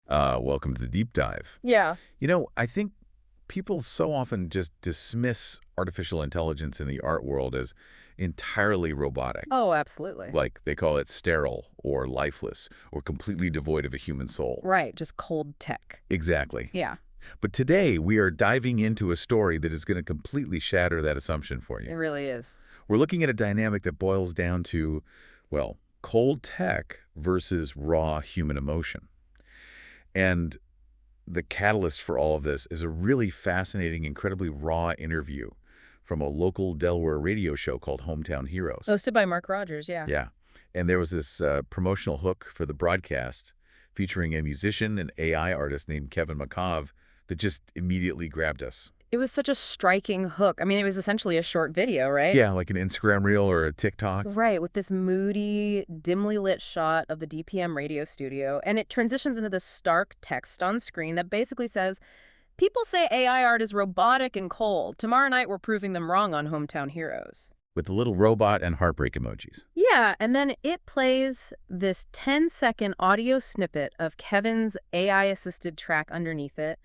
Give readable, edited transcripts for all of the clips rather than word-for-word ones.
Welcome to the deep dive. Yeah. I think people so often just dismiss artificial intelligence in the art world as entirely robotic. Oh, absolutely. Like they call it sterile or lifeless or completely devoid of a human soul. Right. Just cold tech. Exactly. Yeah, But today we are diving into a story that is going to completely shatter that assumption for it you. really is. We're looking at a dynamic that boils down to, well, cold tech versus raw human emotion. And the catalyst for all of this is a really fascinating, incredibly raw interview from a local Delaware radio show called Hometown Heroes. Hosted by Mark Rogers, yeah. Yeah. And there was this promotional hook for the broadcast featuring a musician and AI artist named Kevin McCove that just immediately grabbed us. It was such a striking hook. I mean, it was essentially a short video, right? Yeah, like an Instagram reel or a TikTok. Right, with this moody, dimly lit shot of the DPM radio studio, and it transitions into this stark text on screen that basically says, "People say AI art is robotic and cold. Tomorrow night we're proving them wrong on Hometown Heroes." With the little robot and heartbreak emojis. Yeah, and then it plays this 10-second audio snippet of Kevin's AI-assisted track underneath it,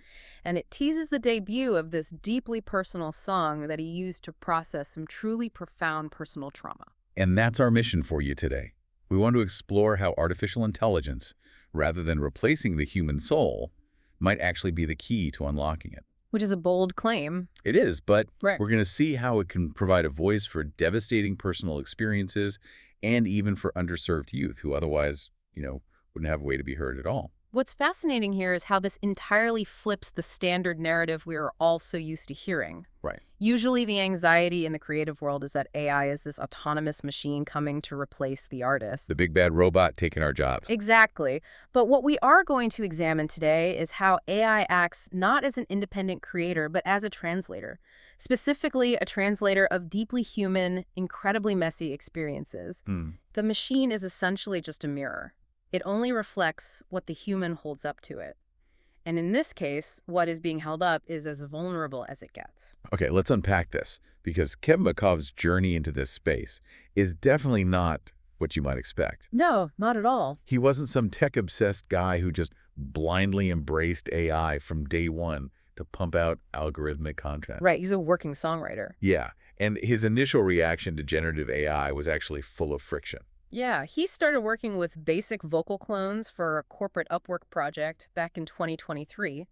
and it teases the debut of this deeply personal song that he used to process some truly profound personal trauma. And that's our mission for you today. We want to explore how artificial intelligence, rather than replacing the human soul, might actually be the key to unlocking it. Which is a bold claim. It is, but Right. we're going to see how it can provide a voice for devastating personal experiences and even for underserved youth who otherwise, wouldn't have a way to be heard at all. What's fascinating here is how this entirely flips the standard narrative we are all so used to hearing. Right. Usually the anxiety in the creative world is that AI is this autonomous machine coming to replace the artist. The big bad robot taking our jobs. Exactly. But what we are going to examine today is how AI acts not as an independent creator, but as a translator. Specifically, a translator of deeply human, incredibly messy experiences. The machine is essentially just a mirror. It only reflects what the human holds up to it. And in this case, what is being held up is as vulnerable as it gets. Okay, let's unpack this, because Kevin McCove's journey into this space is definitely not what you might expect. No, not at all. He wasn't some tech-obsessed guy who just blindly embraced AI from day one to pump out algorithmic content. Right, he's a working songwriter. Yeah, and his initial reaction to generative AI was actually full of friction. Yeah, he started working with basic vocal clones for a corporate Upwork project back in 2023.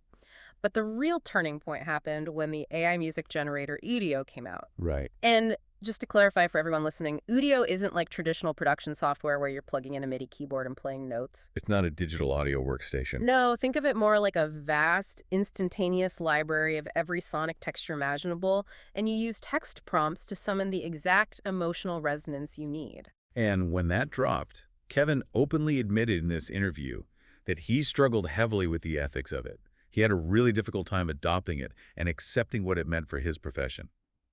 But the real turning point happened when the AI music generator Udio came out. Right. And just to clarify for everyone listening, Udio isn't like traditional production software where you're plugging in a MIDI keyboard and playing notes. It's not a digital audio workstation. No, think of it more like a vast, instantaneous library of every sonic texture imaginable, and you use text prompts to summon the exact emotional resonance you need. And when that dropped, Kevin openly admitted in this interview that he struggled heavily with the ethics of it. He had a really difficult time adopting it and accepting what it meant for his profession.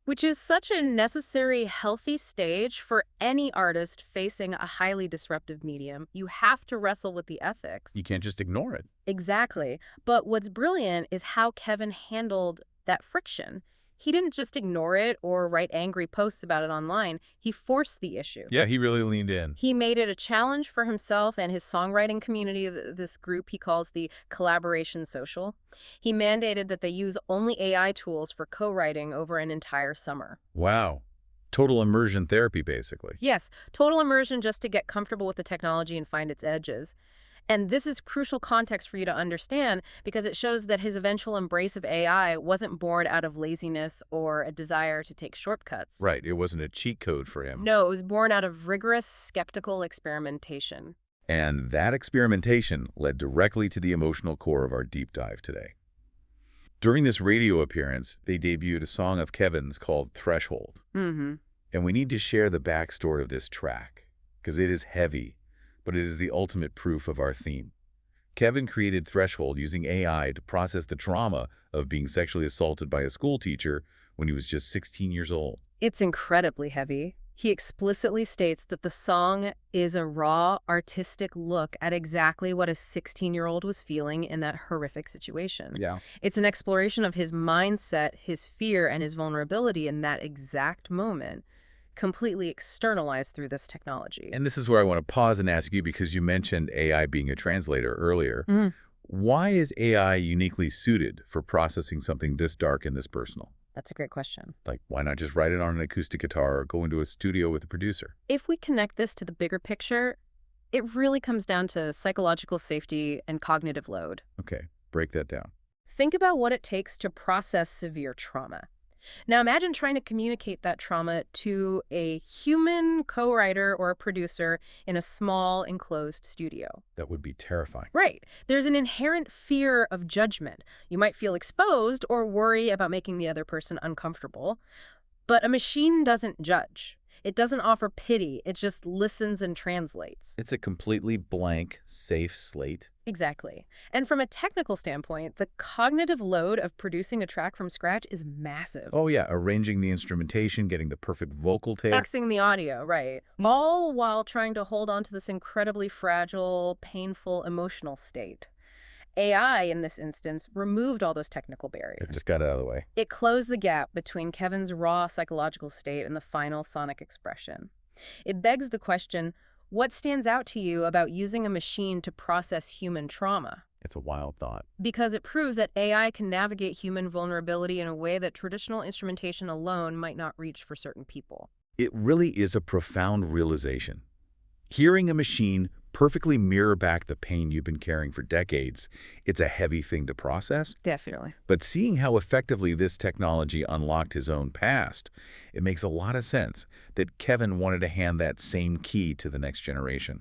Which is such a necessary, healthy stage for any artist facing a highly disruptive medium. You have to wrestle with the ethics. You can't just ignore it. Exactly. But what's brilliant is how Kevin handled that friction. He didn't just ignore it or write angry posts about it online. He forced the issue. Yeah, he really leaned in. He made it a challenge for himself and his songwriting community, this group he calls the Collaboration Social. He mandated that they use only AI tools for co-writing over an entire summer. Wow. Total immersion therapy, basically. Yes, total immersion just to get comfortable with the technology and find its edges. And this is crucial context for you to understand because it shows that his eventual embrace of AI wasn't born out of laziness or a desire to take shortcuts. Right. It wasn't a cheat code for him. No, it was born out of rigorous, skeptical experimentation. And that experimentation led directly to the emotional core of our deep dive today. During this radio appearance, they debuted a song of Kevin's called Threshold. And we need to share the backstory of this track because it is heavy, but it is the ultimate proof of our theme. Kevin created Threshold using AI to process the trauma of being sexually assaulted by a school teacher when he was just 16 years old. It's incredibly heavy. He explicitly states that the song is a raw, artistic look at exactly what a 16-year-old was feeling in that horrific situation. Yeah. It's an exploration of his mindset, his fear, and his vulnerability in that exact moment, completely externalized through this technology. And this is where I want to pause and ask you, because you mentioned AI being a translator earlier. Why is AI uniquely suited for processing something this dark and this personal? That's a great question. Like, why not just write it on an acoustic guitar or go into a studio with a producer? If we connect this to the bigger picture, it really comes down to psychological safety and cognitive load. Okay, break that down. Think about what it takes to process severe trauma. Now imagine trying to communicate that trauma to a human co-writer or a producer in a small, enclosed studio. That would be terrifying. Right. There's an inherent fear of judgment. You might feel exposed or worry about making the other person uncomfortable. But a machine doesn't judge. It doesn't offer pity. It just listens and translates. It's a completely blank, safe slate. Exactly. And from a technical standpoint, the cognitive load of producing a track from scratch is massive. Oh yeah, arranging the instrumentation, getting the perfect vocal take. Mixing the audio, right. All while trying to hold on to this incredibly fragile, painful, emotional state. AI, in this instance, removed all those technical barriers. It just got it out of the way. It closed the gap between Kevin's raw psychological state and the final sonic expression. It begs the question, what stands out to you about using a machine to process human trauma? It's a wild thought. Because it proves that AI can navigate human vulnerability in a way that traditional instrumentation alone might not reach for certain people. It really is a profound realization. Hearing a machine perfectly mirror back the pain you've been carrying for decades, it's a heavy thing to process. Definitely. But seeing how effectively this technology unlocked his own past, it makes a lot of sense that Kevin wanted to hand that same key to the next generation.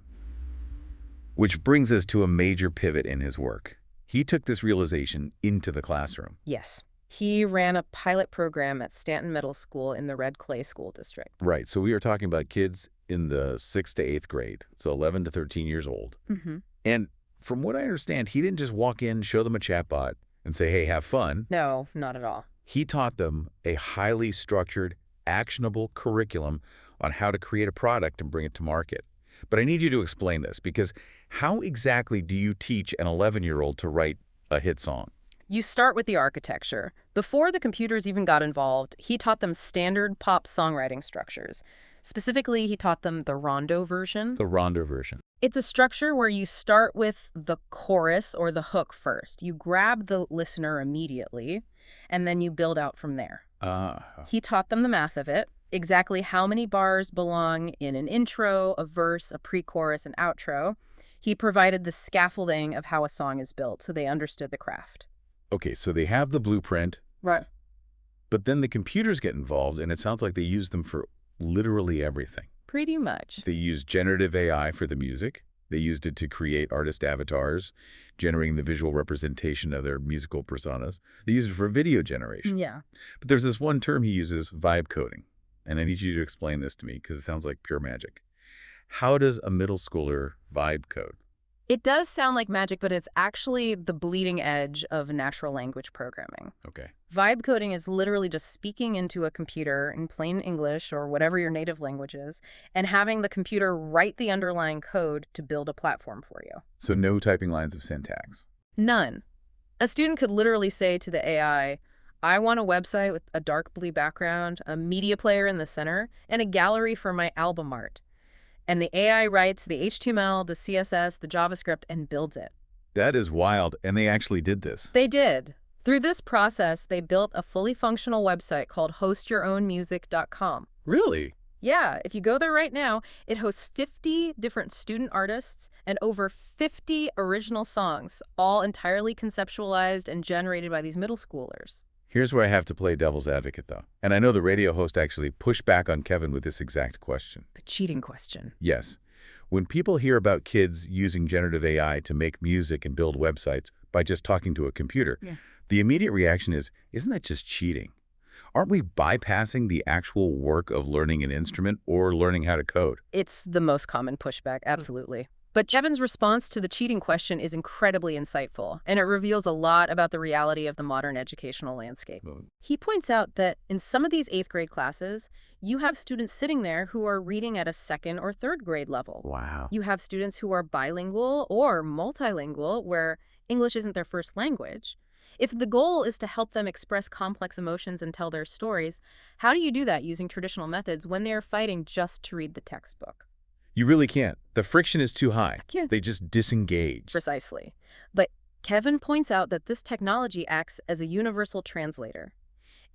Which brings us to a major pivot in his work. He took this realization into the classroom. Yes. He ran a pilot program at Stanton Middle School in the Red Clay School District. Right, so we are talking about kids in the 6th to 8th grade, so 11 to 13 years old. Mm-hmm. And from what I understand, he didn't just walk in, show them a chatbot, and say, hey, have fun. No, not at all. He taught them a highly structured, actionable curriculum on how to create a product and bring it to market. But I need you to explain this, because how exactly do you teach an 11-year-old to write a hit song? You start with the architecture. Before the computers even got involved, he taught them standard pop songwriting structures. Specifically, he taught them the rondo version. The rondo version. It's a structure where you start with the chorus or the hook first. You grab the listener immediately, and then you build out from there. He taught them the math of it, exactly how many bars belong in an intro, a verse, a pre-chorus, and outro. He provided the scaffolding of how a song is built, so they understood the craft. Okay, so they have the blueprint. Right. But then the computers get involved, and it sounds like they use them for literally everything. Pretty much. They used generative AI for the music. They used it to create artist avatars, generating the visual representation of their musical personas. They used it for video generation. Yeah. But there's this one term he uses, vibe coding. And I need you to explain this to me because it sounds like pure magic. How does a middle schooler vibe code? It does sound like magic, but it's actually the bleeding edge of natural language programming. Okay. Vibe coding is literally just speaking into a computer in plain English or whatever your native language is, and having the computer write the underlying code to build a platform for you. So no typing lines of syntax? None. A student could literally say to the AI, I want a website with a dark blue background, a media player in the center, and a gallery for my album art. And the AI writes the HTML, the CSS, the JavaScript, and builds it. That is wild, and they actually did this. They did. Through this process, they built a fully functional website called hostyourownmusic.com. Really? Yeah, if you go there right now, it hosts 50 different student artists and over 50 original songs, all entirely conceptualized and generated by these middle schoolers. Here's where I have to play devil's advocate, though. And I know the radio host actually pushed back on Kevin with this exact question. The cheating question. Yes. When people hear about kids using generative AI to make music and build websites by just talking to a computer, the immediate reaction is, isn't that just cheating? Aren't we bypassing the actual work of learning an instrument or learning how to code? It's the most common pushback, absolutely. But Kevin's response to the cheating question is incredibly insightful, and it reveals a lot about the reality of the modern educational landscape. He points out that in some of these 8th grade classes, you have students sitting there who are reading at a 2nd or 3rd grade level. Wow. You have students who are bilingual or multilingual, where English isn't their first language. If the goal is to help them express complex emotions and tell their stories, how do you do that using traditional methods when they are fighting just to read the textbook? You really can't. The friction is too high. Yeah. They just disengage. Precisely. But Kevin points out that this technology acts as a universal translator.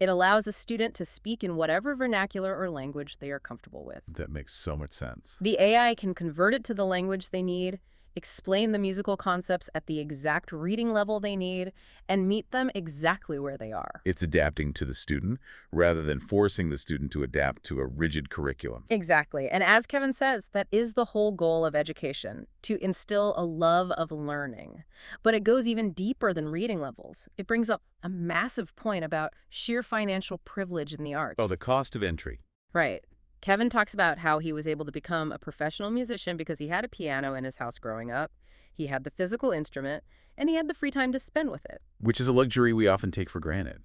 It allows a student to speak in whatever vernacular or language they are comfortable with. That makes so much sense. The AI can convert it to the language they need, explain the musical concepts at the exact reading level they need, and meet them exactly where they are. It's adapting to the student rather than forcing the student to adapt to a rigid curriculum. Exactly. And as Kevin says, that is the whole goal of education, to instill a love of learning. But it goes even deeper than reading levels. It brings up a massive point about sheer financial privilege in the arts. Oh, the cost of entry. Right. Kevin talks about how he was able to become a professional musician because he had a piano in his house growing up, he had the physical instrument, and he had the free time to spend with it. Which is a luxury we often take for granted.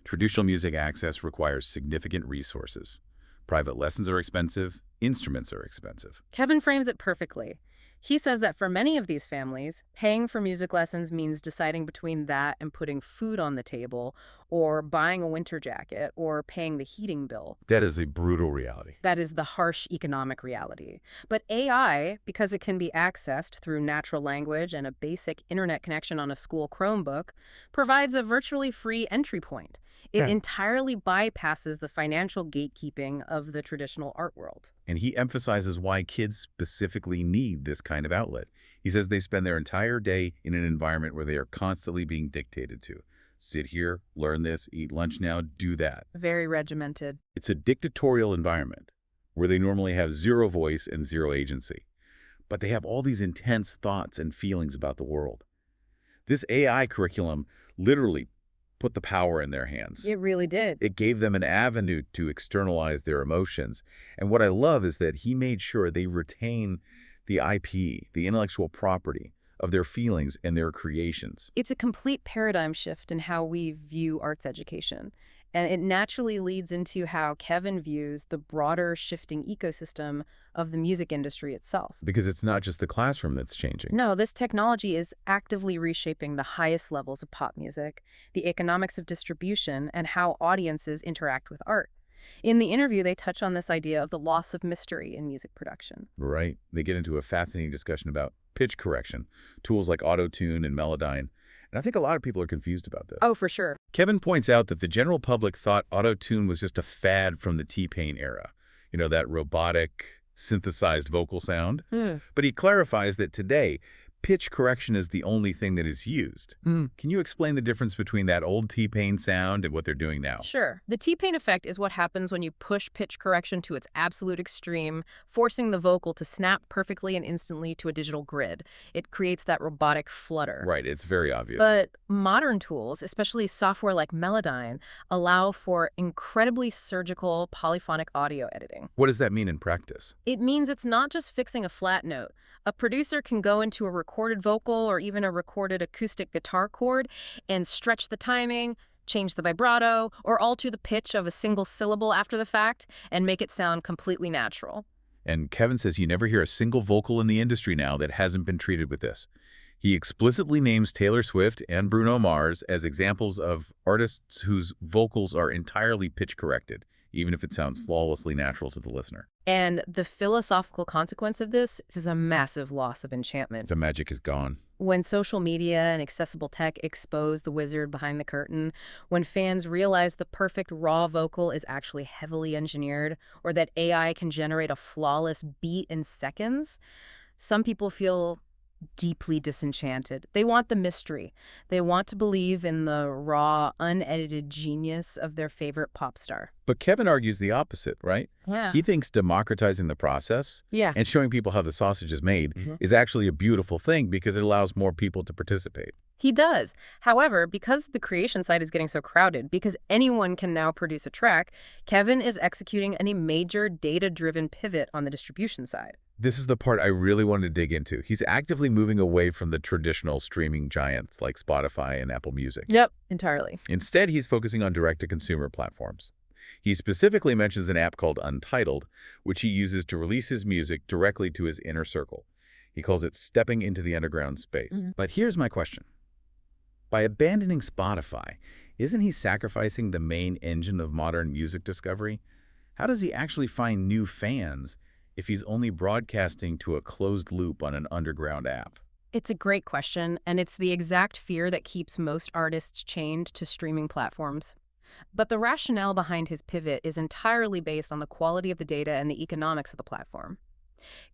Traditional music access requires significant resources. Private lessons are expensive, instruments are expensive. Kevin frames it perfectly. He says that for many of these families, paying for music lessons means deciding between that and putting food on the table, or buying a winter jacket, or paying the heating bill. That is a brutal reality. That is the harsh economic reality. But AI, because it can be accessed through natural language and a basic internet connection on a school Chromebook, provides a virtually free entry point. It entirely bypasses the financial gatekeeping of the traditional art world. And he emphasizes why kids specifically need this kind of outlet. He says they spend their entire day in an environment where they are constantly being dictated to. Sit here, learn this, eat lunch now, do that. Very regimented. It's a dictatorial environment where they normally have zero voice and zero agency. But they have all these intense thoughts and feelings about the world. This AI curriculum literally put the power in their hands. It really did. It gave them an avenue to externalize their emotions. And what I love is that he made sure they retain the IP, the intellectual property of their feelings and their creations. It's a complete paradigm shift in how we view arts education. And it naturally leads into how Kevin views the broader shifting ecosystem of the music industry itself. Because it's not just the classroom that's changing. No, this technology is actively reshaping the highest levels of pop music, the economics of distribution, and how audiences interact with art. In the interview, they touch on this idea of the loss of mystery in music production. Right. They get into a fascinating discussion about pitch correction, tools like auto-tune and Melodyne. And I think a lot of people are confused about this. Oh, for sure. Kevin points out that the general public thought auto-tune was just a fad from the T-Pain era. You know, that robotic, synthesized vocal sound. But he clarifies that today, pitch correction is the only thing that is used. Can you explain the difference between that old T-Pain sound and what they're doing now? Sure. The T-Pain effect is what happens when you push pitch correction to its absolute extreme, forcing the vocal to snap perfectly and instantly to a digital grid. It creates that robotic flutter. Right, it's very obvious. But modern tools, especially software like Melodyne, allow for incredibly surgical polyphonic audio editing. What does that mean in practice? It means it's not just fixing a flat note. A producer can go into a recorded vocal or even a recorded acoustic guitar chord and stretch the timing, change the vibrato, or alter the pitch of a single syllable after the fact and make it sound completely natural. And Kevin says you never hear a single vocal in the industry now that hasn't been treated with this. He explicitly names Taylor Swift and Bruno Mars as examples of artists whose vocals are entirely pitch corrected, even if it sounds flawlessly natural to the listener. And the philosophical consequence of this is a massive loss of enchantment. The magic is gone. When social media and accessible tech expose the wizard behind the curtain, when fans realize the perfect raw vocal is actually heavily engineered, or that AI can generate a flawless beat in seconds, some people feel deeply disenchanted. They want the mystery. They want to believe in the raw, unedited genius of their favorite pop star. But Kevin argues the opposite, right? Yeah. He thinks democratizing the process and showing people how the sausage is made is actually a beautiful thing because it allows more people to participate. He does. However, because the creation side is getting so crowded, because anyone can now produce a track, Kevin is executing a major data-driven pivot on the distribution side. This is the part I really wanted to dig into. He's actively moving away from the traditional streaming giants like Spotify and Apple Music. Yep, entirely. Instead, he's focusing on direct-to-consumer platforms. He specifically mentions an app called Untitled, which he uses to release his music directly to his inner circle. He calls it stepping into the underground space. But here's my question. By abandoning Spotify, isn't he sacrificing the main engine of modern music discovery? How does he actually find new fans if he's only broadcasting to a closed loop on an underground app? It's a great question, and it's the exact fear that keeps most artists chained to streaming platforms. But the rationale behind his pivot is entirely based on the quality of the data and the economics of the platform.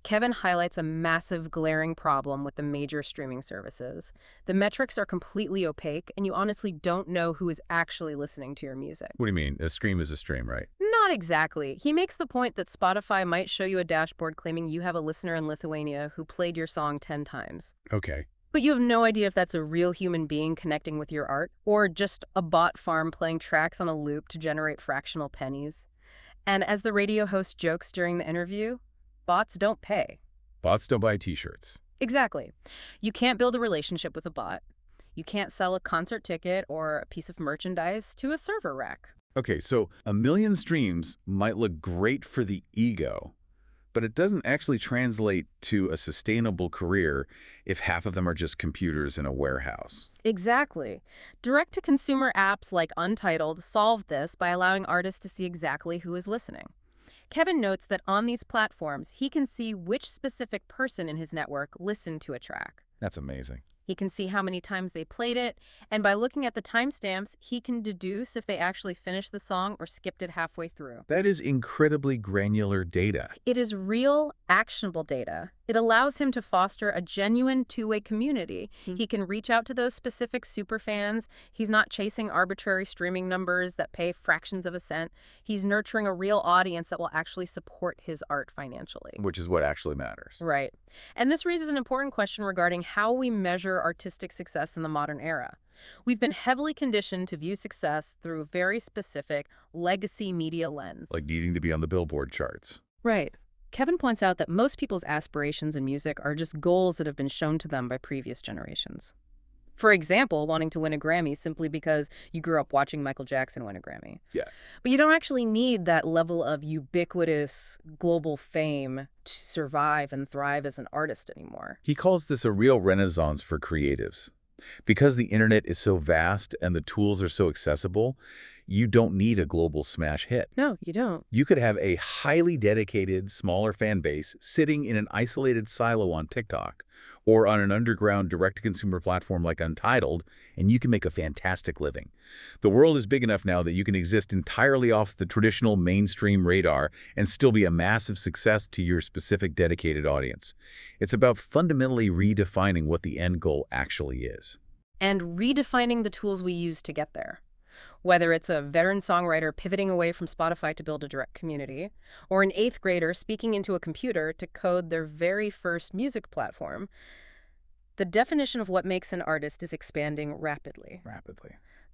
Kevin highlights a massive, glaring problem with the major streaming services. The metrics are completely opaque, and you honestly don't know who is actually listening to your music. What do you mean? A stream is a stream, right? Not exactly. He makes the point that Spotify might show you a dashboard claiming you have a listener in Lithuania who played your song 10 times. Okay. But you have no idea if that's a real human being connecting with your art, or just a bot farm playing tracks on a loop to generate fractional pennies. And as the radio host jokes during the interview, bots don't pay. Bots don't buy t-shirts. Exactly. You can't build a relationship with a bot. You can't sell a concert ticket or a piece of merchandise to a server rack. Okay, so a million streams might look great for the ego, but it doesn't actually translate to a sustainable career if half of them are just computers in a warehouse. Exactly. Direct-to-consumer apps like Untitled solve this by allowing artists to see exactly who is listening. Kevin notes that on these platforms, he can see which specific person in his network listened to a track. That's amazing. He can see how many times they played it, and by looking at the timestamps, he can deduce if they actually finished the song or skipped it halfway through. That is incredibly granular data. It is real, actionable data. It allows him to foster a genuine two-way community. He can reach out to those specific superfans. He's not chasing arbitrary streaming numbers that pay fractions of a cent. He's nurturing a real audience that will actually support his art financially. Which is what actually matters. Right. And this raises an important question regarding how we measure artistic success in the modern era. We've been heavily conditioned to view success through a very specific legacy media lens. Like needing to be on the Billboard charts. Right. Kevin points out that most people's aspirations in music are just goals that have been shown to them by previous generations. For example, wanting to win a Grammy simply because you grew up watching Michael Jackson win a Grammy. Yeah. But you don't actually need that level of ubiquitous global fame to survive and thrive as an artist anymore. He calls this a real renaissance for creatives. Because the internet is so vast and the tools are so accessible, you don't need a global smash hit. No, you don't. You could have a highly dedicated, smaller fan base sitting in an isolated silo on TikTok or on an underground direct-to-consumer platform like Untitled, and you can make a fantastic living. The world is big enough now that you can exist entirely off the traditional mainstream radar and still be a massive success to your specific dedicated audience. It's about fundamentally redefining what the end goal actually is. And redefining the tools we use to get there. Whether it's a veteran songwriter pivoting away from Spotify to build a direct community, or an 8th grader speaking into a computer to code their very first music platform, the definition of what makes an artist is expanding rapidly.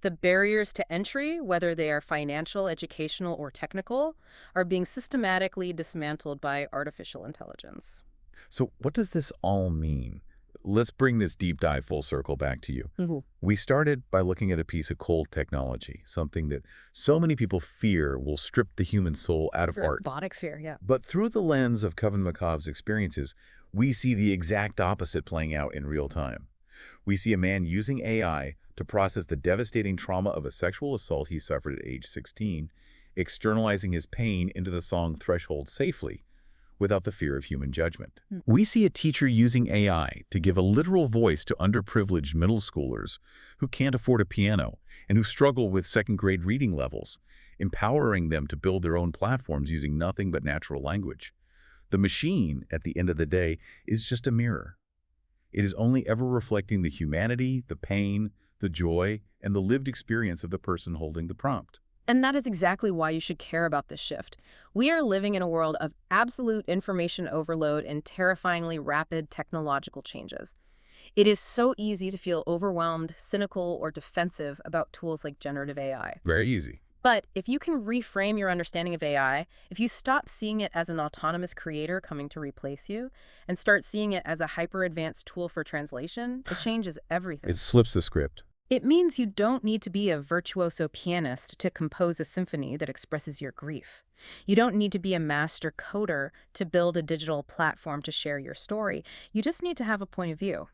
The barriers to entry, whether they are financial, educational, or technical, are being systematically dismantled by artificial intelligence. So what does this all mean? Let's bring this deep dive full circle back to you. We started by looking at a piece of cold technology, something that so many people fear will strip the human soul out of art. Robotic fear, yeah. But through the lens of Kevin McCove's experiences, we see the exact opposite playing out in real time. We see a man using AI to process the devastating trauma of a sexual assault he suffered at age 16, externalizing his pain into the song Threshold safely, without the fear of human judgment. We see a teacher using AI to give a literal voice to underprivileged middle schoolers who can't afford a piano and who struggle with second-grade reading levels, empowering them to build their own platforms using nothing but natural language. The machine, at the end of the day, is just a mirror. It is only ever reflecting the humanity, the pain, the joy, and the lived experience of the person holding the prompt. And that is exactly why you should care about this shift. We are living in a world of absolute information overload and terrifyingly rapid technological changes. It is so easy to feel overwhelmed, cynical, or defensive about tools like generative AI. Very easy. But if you can reframe your understanding of AI, if you stop seeing it as an autonomous creator coming to replace you and start seeing it as a hyper-advanced tool for translation, it changes everything. It flips the script. It means you don't need to be a virtuoso pianist to compose a symphony that expresses your grief. You don't need to be a master coder to build a digital platform to share your story. You just need to have a point of view.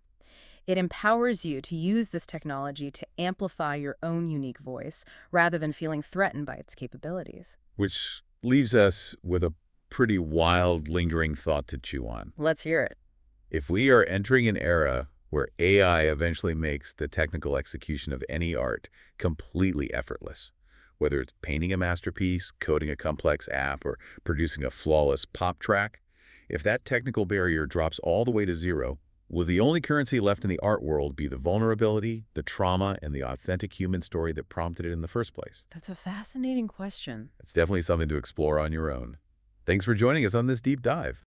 It empowers you to use this technology to amplify your own unique voice rather than feeling threatened by its capabilities. Which leaves us with a pretty wild, lingering thought to chew on. Let's hear it. If we are entering an era where AI eventually makes the technical execution of any art completely effortless. Whether it's painting a masterpiece, coding a complex app, or producing a flawless pop track, if that technical barrier drops all the way to zero, will the only currency left in the art world be the vulnerability, the trauma, and the authentic human story that prompted it in the first place? That's a fascinating question. It's definitely something to explore on your own. Thanks for joining us on this deep dive.